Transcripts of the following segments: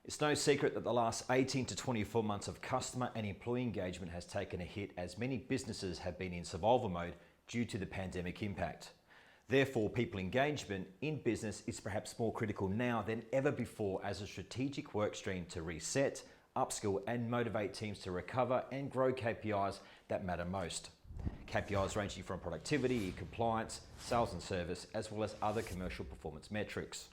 It's no secret that the last 18 to 24 months of customer and employee engagement has taken a hit as many businesses have been in survival mode due to the pandemic impact. Therefore, people engagement in business is perhaps more critical now than ever before as a strategic work stream to reset, upskill and motivate teams to recover and grow KPIs that matter most. KPIs ranging from productivity, compliance, sales and service, as well as other commercial performance metrics.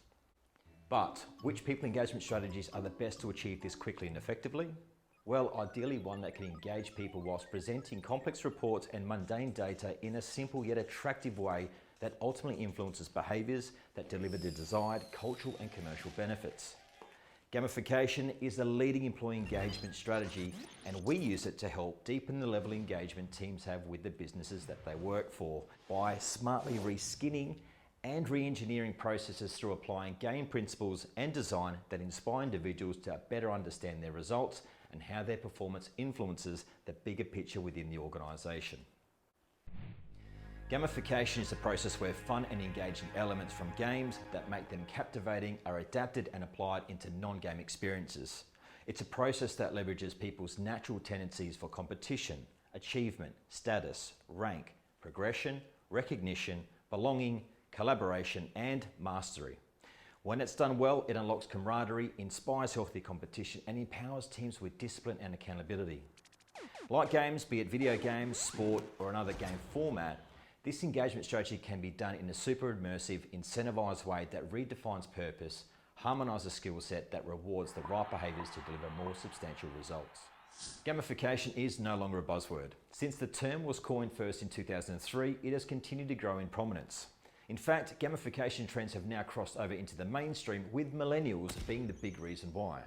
But which people engagement strategies are the best to achieve this quickly and effectively? Well, ideally one that can engage people whilst presenting complex reports and mundane data in a simple yet attractive way that ultimately influences behaviours that deliver the desired cultural and commercial benefits. Gamification is a leading employee engagement strategy, and we use it to help deepen the level of engagement teams have with the businesses that they work for by smartly reskinning and re-engineering processes through applying game principles and design that inspire individuals to better understand their results and how their performance influences the bigger picture within the organisation. Gamification is a process where fun and engaging elements from games that make them captivating are adapted and applied into non-game experiences. It's a process that leverages people's natural tendencies for competition, achievement, status, rank, progression, recognition, belonging, collaboration and mastery. When it's done well, it unlocks camaraderie, inspires healthy competition and empowers teams with discipline and accountability. Like games, be it video games, sport or another game format, this engagement strategy can be done in a super immersive, incentivized way that redefines purpose, harmonizes skill set that rewards the right behaviors to deliver more substantial results. Gamification is no longer a buzzword. Since the term was coined first in 2003, it has continued to grow in prominence. In fact, gamification trends have now crossed over into the mainstream, with millennials being the big reason why.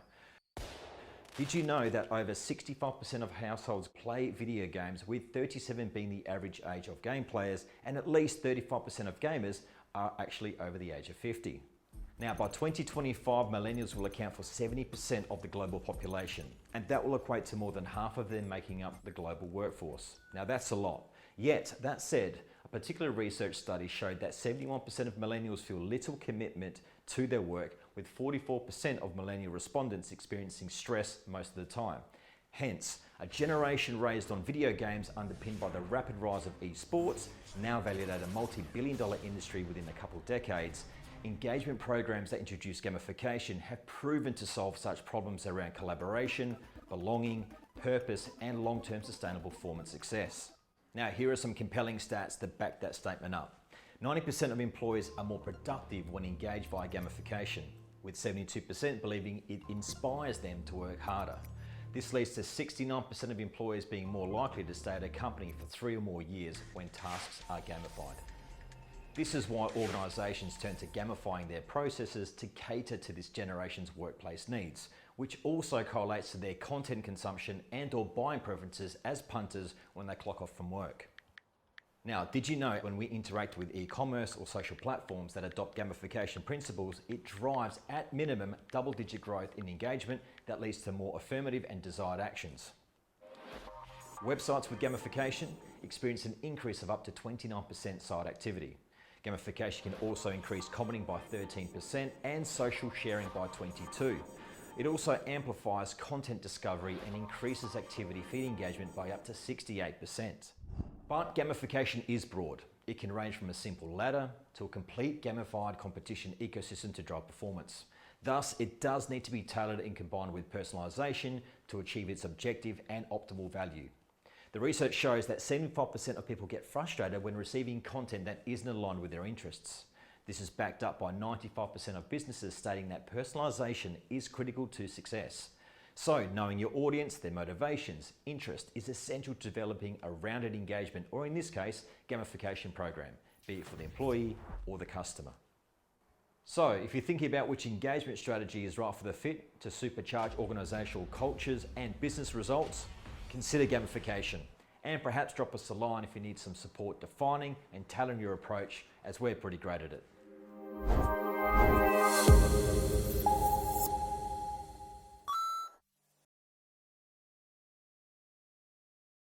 Did you know that over 65% of households play video games, with 37 being the average age of game players, and at least 35% of gamers are actually over the age of 50. Now, by 2025, millennials will account for 70% of the global population, and that will equate to more than half of them making up the global workforce. Now, that's a lot. Yet, that said, a particular research study showed that 71% of millennials feel little commitment to their work, with 44% of millennial respondents experiencing stress most of the time. Hence, a generation raised on video games underpinned by the rapid rise of esports, now valued at a multi-billion-dollar industry within a couple of decades. Engagement programs that introduce gamification have proven to solve such problems around collaboration, belonging, purpose, and long-term sustainable performance success. Now, here are some compelling stats that back that statement up. 90% of employees are more productive when engaged via gamification, with 72% believing it inspires them to work harder. This leads to 69% of employees being more likely to stay at a company for 3 or more years when tasks are gamified. This is why organisations turn to gamifying their processes to cater to this generation's workplace needs, which also correlates to their content consumption and/or buying preferences as punters when they clock off from work. Now, did you know when we interact with e-commerce or social platforms that adopt gamification principles, it drives at minimum double-digit growth in engagement that leads to more affirmative and desired actions. Websites with gamification experience an increase of up to 29% site activity. Gamification can also increase commenting by 13% and social sharing by 22%. It also amplifies content discovery and increases activity feed engagement by up to 68%. But gamification is broad. It can range from a simple ladder to a complete gamified competition ecosystem to drive performance. Thus, it does need to be tailored and combined with personalization to achieve its objective and optimal value. The research shows that 75% of people get frustrated when receiving content that isn't aligned with their interests. This is backed up by 95% of businesses stating that personalization is critical to success. So, knowing your audience, their motivations, interest is essential to developing a rounded engagement, or in this case, gamification program, be it for the employee or the customer. So, if you're thinking about which engagement strategy is right for the fit to supercharge organizational cultures and business results, consider gamification, and perhaps drop us a line if you need some support defining and tailoring your approach, as we're pretty great at it.